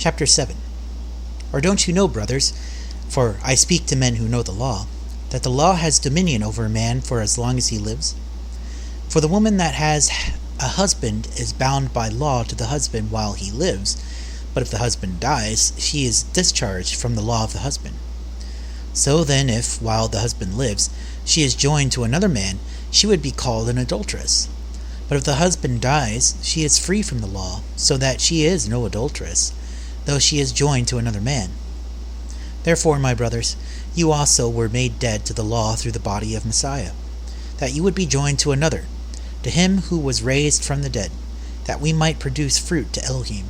Chapter 7. Or don't you know, brothers, for I speak to men who know the law, that the law has dominion over a man for as long as he lives? For the woman that has a husband is bound by law to the husband while he lives, but if the husband dies, she is discharged from the law of the husband. So then, if, while the husband lives, she is joined to another man, she would be called an adulteress. But if the husband dies, she is free from the law, so that she is no adulteress, though she is joined to another man. Therefore, my brothers, you also were made dead to the law through the body of Messiah, that you would be joined to another, to him who was raised from the dead, that we might produce fruit to Elohim.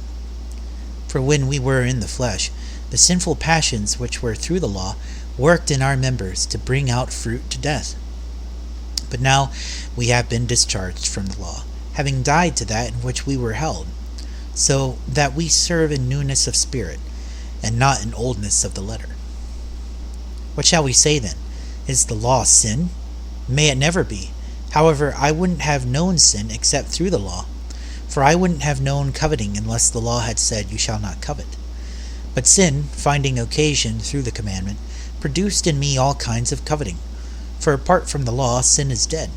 For when we were in the flesh, the sinful passions which were through the law worked in our members to bring out fruit to death. But now we have been discharged from the law, having died to that in which we were held, so that we serve in newness of spirit, and not in oldness of the letter. What shall we say then? Is the law sin? May it never be. However, I wouldn't have known sin except through the law, for I wouldn't have known coveting unless the law had said, "You shall not covet." But sin, finding occasion through the commandment, produced in me all kinds of coveting. For apart from the law, sin is dead.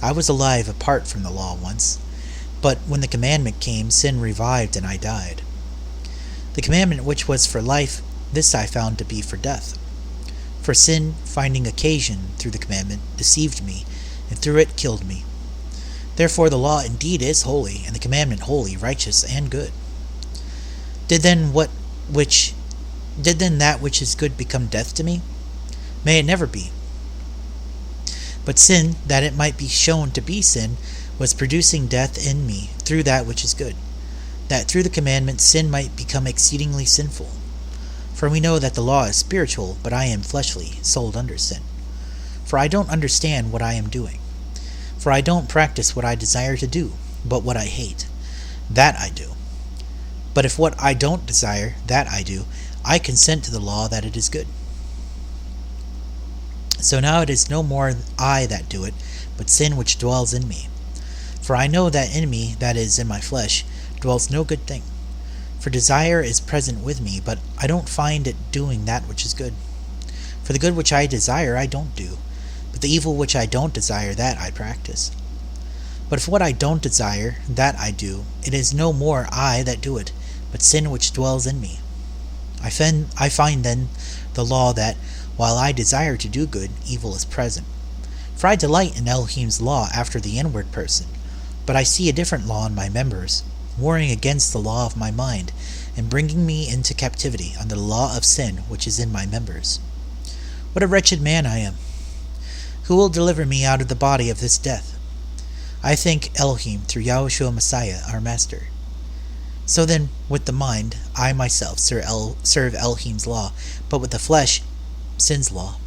I was alive apart from the law once, but when the commandment came, sin revived and I died. The commandment which was for life, this I found to be for death. For sin, finding occasion through the commandment, deceived me, and through it killed me. Therefore the law indeed is holy, and the commandment holy, righteous, and good. Did then that which is good become death to me? May it never be. But sin, that it might be shown to be sin, was producing death in me through that which is good, that through the commandment sin might become exceedingly sinful. For we know that the law is spiritual, but I am fleshly, sold under sin. For I don't understand what I am doing. For I don't practice what I desire to do, but what I hate, that I do. But if what I don't desire, that I do, I consent to the law that it is good. So now it is no more I that do it, but sin which dwells in me. For I know that in me, that is, in my flesh, dwells no good thing. For desire is present with me, but I don't find it doing that which is good. For the good which I desire I don't do, but the evil which I don't desire, that I practice. But if what I don't desire, that I do, it is no more I that do it, but sin which dwells in me. I find then the law that, while I desire to do good, evil is present. For I delight in Elohim's law after the inward person, but I see a different law in my members, warring against the law of my mind, and bringing me into captivity under the law of sin which is in my members. What a wretched man I am! Who will deliver me out of the body of this death? I thank Elohim through Yahushua Messiah, our Master. So then, with the mind, I myself serve Elohim's law, but with the flesh, sin's law.